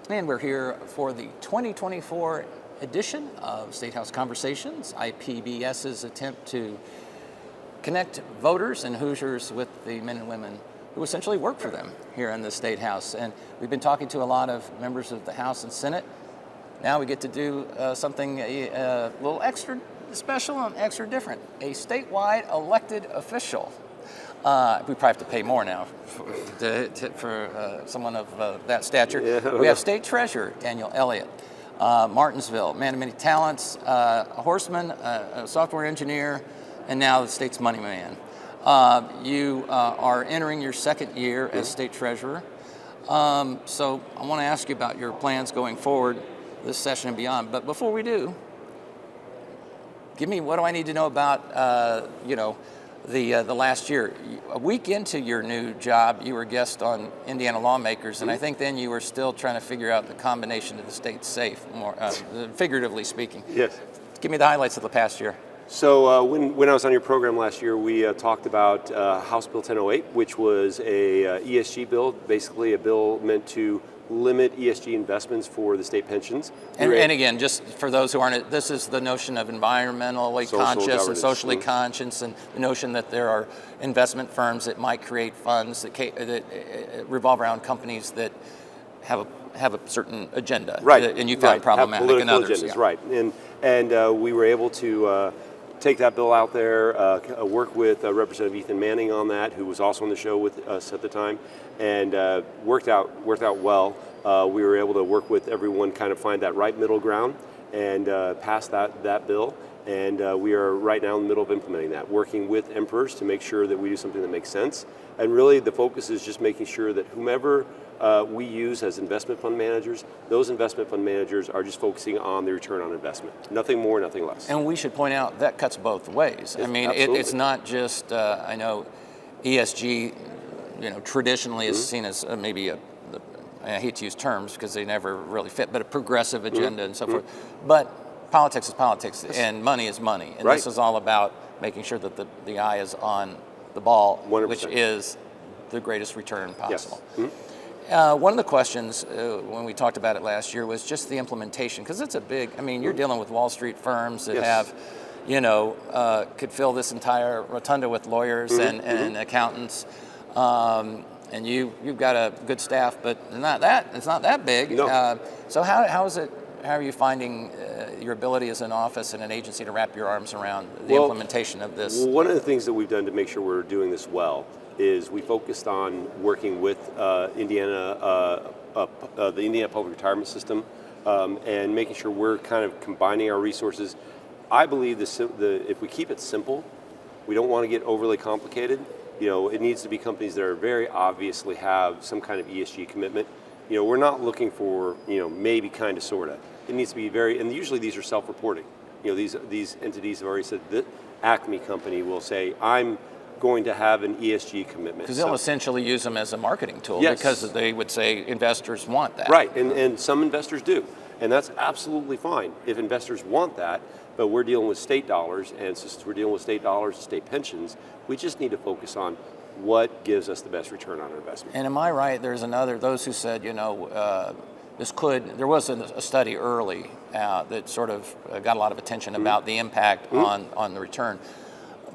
And we're here for the 2024 edition of Statehouse Conversations, IPBS's attempt to connect voters and Hoosiers with the men and women who essentially work for them here in the State House. And we've been talking to a lot of members of the House and Senate. Now we get to do something a little extra special and extra different, a statewide elected official. We probably have to pay more now for someone of that stature. Yeah. We have State Treasurer Daniel Elliott, Martinsville, man of many talents, a horseman, a software engineer, and now the state's money man. You are entering your second year as State Treasurer. So I want to ask you about your plans going forward this session and beyond. But before we do, give me, what do I need to know about, the last year? A week into your new job, you were a guest on Indiana Lawmakers, and I think then you were still trying to figure out the combination of the state's safe, more figuratively speaking. Yes. Give me the highlights of the past year. So when I was on your program last year, we talked about House Bill 1008, which was a ESG bill, basically a bill meant to limit ESG investments for the state pensions. And again, just for those who aren't, this is the notion of environmentally conscious and socially conscious, and the notion that there are investment firms that might create funds that revolve around companies that have a certain agenda, right? And you find problematic in others, agendas, right? And we were able to take that bill out there, work with Representative Ethan Manning on that, who was also on the show with us at the time, and worked out well. We were able to work with everyone, kind of find that right middle ground, and pass that bill. And we are right now in the middle of implementing that, working with Emperors to make sure that we do something that makes sense. And really, the focus is just making sure that whomever we use as investment fund managers, those investment fund managers are just focusing on the return on investment. Nothing more, nothing less. And we should point out that cuts both ways. I mean, it's not just, I know ESG, traditionally is seen as maybe I hate to use terms because they never really fit, but a progressive agenda and so forth. But politics is politics, and money is money. And this is all about making sure that the eye is on the ball, 100%. Which is the greatest return possible. Yes. One of the questions when we talked about it last year was just the implementation, because it's a big, you're dealing with Wall Street firms that have, could fill this entire rotunda with lawyers and accountants. And you've got a good staff, but it's not that big. No. So how are you finding your ability as an office and an agency to wrap your arms around the implementation of this? One of the things that we've done to make sure we're doing this well is we focused on working with Indiana, the Indiana Public Retirement System, and making sure we're kind of combining our resources. I believe if we keep it simple, we don't want to get overly complicated. It needs to be companies that are very obviously have some kind of ESG commitment. We're not looking for, maybe, kind of, sort of. It needs to be and usually these are self-reporting. These entities have already said, the Acme company will say, I'm going to have an ESG commitment. Because they'll essentially use them as a marketing tool, because they would say investors want that. Right, and some investors do. And that's absolutely fine if investors want that, but we're dealing with state dollars, and since we're dealing with state dollars and state pensions, we just need to focus on what gives us the best return on our investment. And am I right, there's those who said, there was a study early that sort of got a lot of attention about the impact on the return.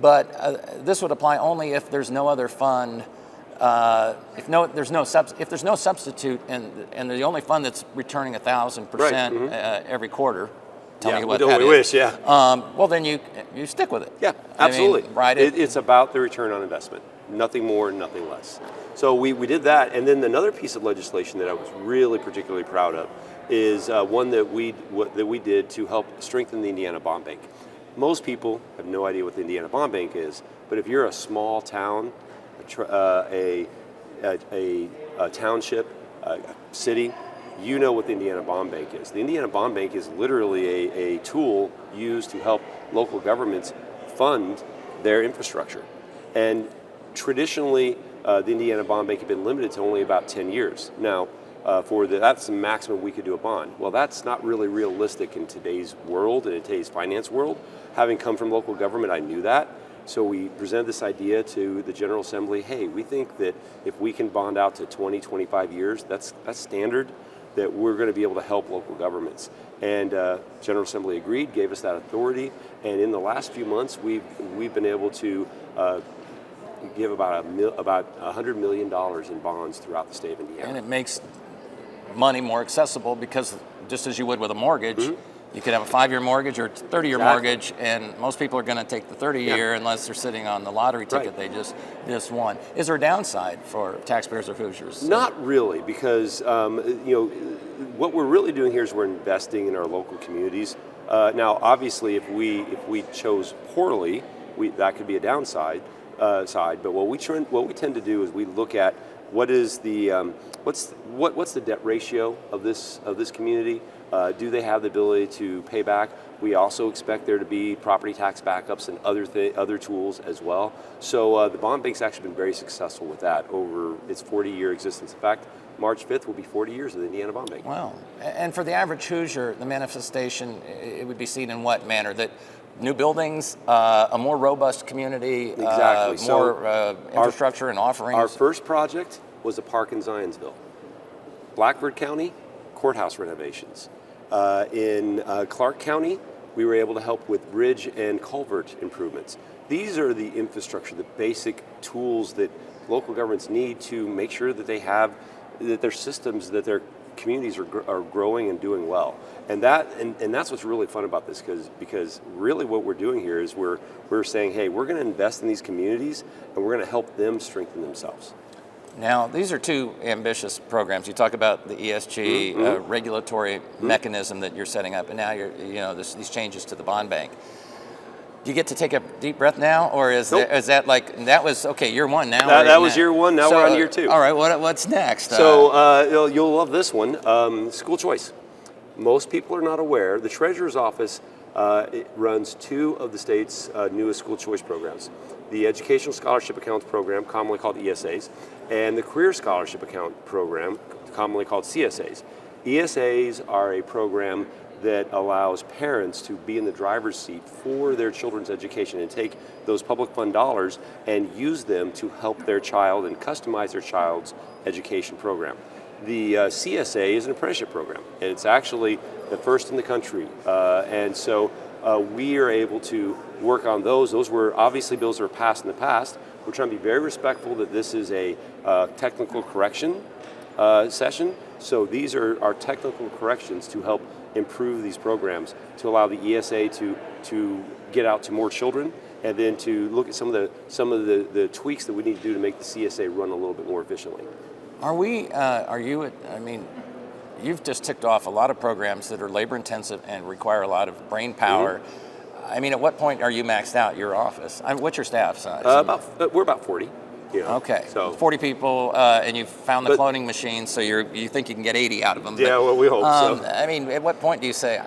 But this would apply only if there's no other fund, if there's no substitute, and the only fund that's returning 1,000% every quarter. Tell me what that is. We wish, yeah. Well, then you stick with it. Yeah, absolutely. Right? It's about the return on investment, nothing more, nothing less. So we did that, and then another piece of legislation that I was really particularly proud of is one that we did to help strengthen the Indiana Bond Bank. Most people have no idea what the Indiana Bond Bank is, but if you're a small town, a township, a city, you know what the Indiana Bond Bank is. The Indiana Bond Bank is literally a tool used to help local governments fund their infrastructure. And traditionally, the Indiana Bond Bank had been limited to only about 10 years. Now, that's the maximum we could do a bond. Well, that's not really realistic in today's world, in today's finance world. Having come from local government, I knew that. So we presented this idea to the General Assembly. Hey, we think that if we can bond out to 20, 25 years, that's standard. that we're going to be able to help local governments. And General Assembly agreed, gave us that authority, and in the last few months, we've been able to give about $100 million in bonds throughout the state of Indiana. And it makes money more accessible because just as you would with a mortgage, you could have a 5-year mortgage or a 30-year mortgage, and most people are going to take the 30-year unless they're sitting on the lottery ticket they just won. Is there a downside for taxpayers of Hoosiers? Not really, because what we're really doing here is we're investing in our local communities. Now, obviously, if we chose poorly, that could be a downside. But what we tend to do is we look at what is the what's the debt ratio of this community. Do they have the ability to pay back? We also expect there to be property tax backups and other tools as well. So the bond bank's actually been very successful with that over its 40-year existence. In fact, March 5th will be 40 years of the Indiana Bond Bank. Wow. And for the average Hoosier, the manifestation, it would be seen in what manner? That new buildings, a more robust community, exactly. More infrastructure and offerings? Our first project was a park in Zionsville. Blackford County, courthouse renovations. In Clark County, we were able to help with bridge and culvert improvements. These are the infrastructure, the basic tools that local governments need to make sure that they have, that their systems, that their communities are growing and doing well. And that's what's really fun about this, because really what we're doing here is we're saying, hey, we're going to invest in these communities and we're going to help them strengthen themselves. Now, these are two ambitious programs. You talk about the ESG regulatory mechanism that you're setting up, and now these changes to the bond bank. Do you get to take a deep breath now, or is that like that was okay? Year one now. That was year one. Now we're on year two. All right, what's next? So you'll love this one. School choice. Most people are not aware. The Treasurer's Office it runs two of the state's newest school choice programs: the Educational Scholarship Accounts Program, commonly called ESAs, and the Career Scholarship Account Program, commonly called CSAs. ESAs are a program that allows parents to be in the driver's seat for their children's education and take those public fund dollars and use them to help their child and customize their child's education program. The CSA is an apprenticeship program, and it's actually the first in the country. And so we are able to work on those. Those were obviously bills that were passed in the past. We're trying to be very respectful that this is a technical correction session. So these are our technical corrections to help improve these programs, to allow the ESA to get out to more children, and then to look at some of the tweaks that we need to do to make the CSA run a little bit more efficiently. You've just ticked off a lot of programs that are labor intensive and require a lot of brain power. I mean, at what point are you maxed out your office? What's your staff size? We're about 40. Okay, so 40 people, and you've found the cloning machine, so you think you can get 80 out of them. Yeah, well, we hope so. I mean, at what point do you say,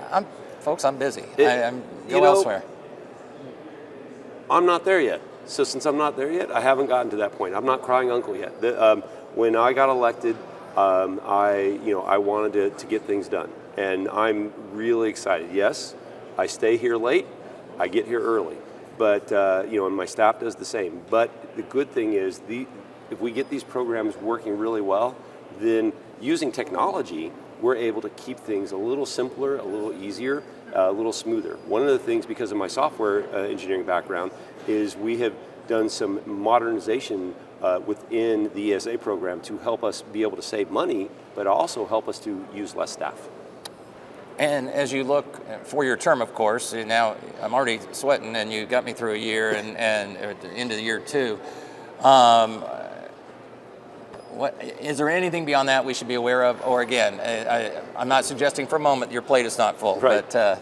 folks, I'm busy, I'm go elsewhere? I'm not there yet. So since I'm not there yet, I haven't gotten to that point. I'm not crying uncle yet. When I got elected, I wanted to get things done, and I'm really excited. Yes, I stay here late, I get here early. But, and my staff does the same. But the good thing is, if we get these programs working really well, then using technology, we're able to keep things a little simpler, a little easier, a little smoother. One of the things, because of my software engineering background, is we have done some modernization within the ESA program to help us be able to save money, but also help us to use less staff. And as you look for your term, of course, now I'm already sweating, and you got me through a year and into the year two. Is there anything beyond that we should be aware of? Or again, I'm not suggesting for a moment your plate is not full. Right. But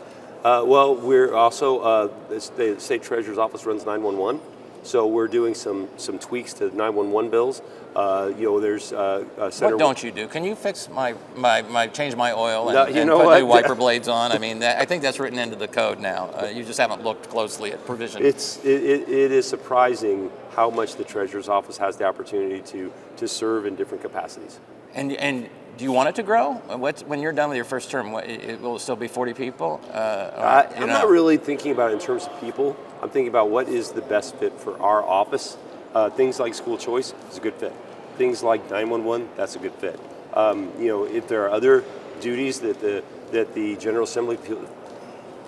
well, we're also the state treasurer's office runs 911. So we're doing some tweaks to 911 bills. There's Senator. What don't you do? Can you fix my change my oil and, no, put what? new wiper blades on? I mean, I think that's written into the code now. You just haven't looked closely at provision. It is surprising how much the treasurer's office has the opportunity to serve in different capacities. And do you want it to grow? When you're done with your first term, will it still be 40 people? I'm not really thinking about it in terms of people. I'm thinking about what is the best fit for our office. Things like school choice is a good fit. Things like 911, that's a good fit. If there are other duties that the General Assembly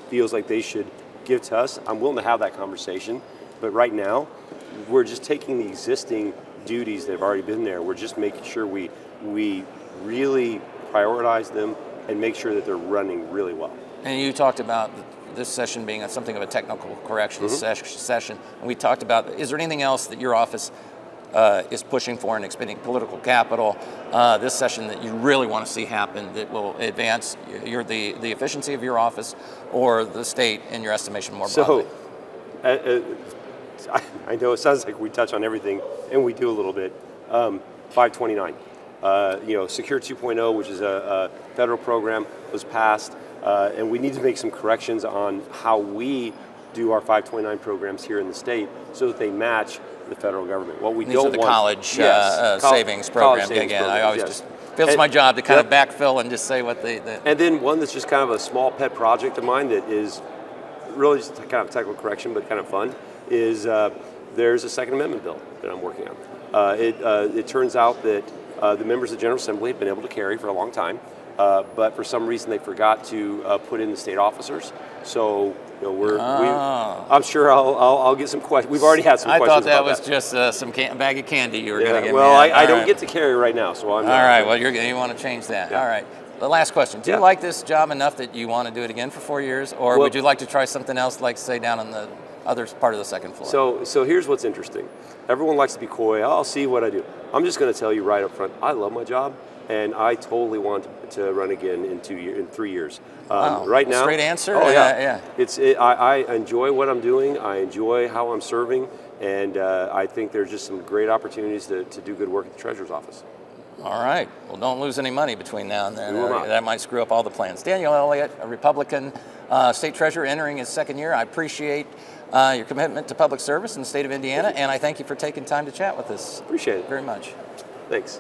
feels like they should give to us, I'm willing to have that conversation. But right now, we're just taking the existing duties that have already been there. We're just making sure we really prioritize them and make sure that they're running really well. And you talked about this session being something of a technical corrections session. And we talked about, is there anything else that your office is pushing for in expending political capital this session that you really want to see happen that will advance the efficiency of your office or the state in your estimation more broadly? I know it sounds like we touch on everything, and we do a little bit. 529, Secure 2.0, which is a federal program, was passed, and we need to make some corrections on how we do our 529 programs here in the state so that they match the federal government. What we These don't are the want, college savings program. I always just feels my job to kind of backfill and just say what the. And then one that's just kind of a small pet project of mine that is really just kind of technical correction, but kind of fun, is there's a Second Amendment bill that I'm working on. It turns out that the members of the General Assembly have been able to carry for a long time, but for some reason they forgot to put in the state officers. So I'm sure I'll get some questions. We've already had some questions. I thought that about was just some bag of candy you were going to give me. Well, I don't get to carry right now, so I'm. All right. Well, you want to change that. Yeah. All right. The last question: do you like this job enough that you want to do it again for 4 years, or would you like to try something else, like say down on the other part of the second floor? So here's what's interesting. Everyone likes to be coy. I'll see what I do. I'm just going to tell you right up front. I love my job, and I totally want to run again in 3 years. Wow. Right now, straight answer. Oh yeah. I enjoy what I'm doing. I enjoy how I'm serving, and I think there's just some great opportunities to do good work at the Treasurer's office. All right. Well, don't lose any money between now and then. We will not. That might screw up all the plans. Daniel Elliott, a Republican state treasurer entering his second year. I appreciate your commitment to public service in the state of Indiana, and I thank you for taking time to chat with us. Appreciate it very much. Thanks.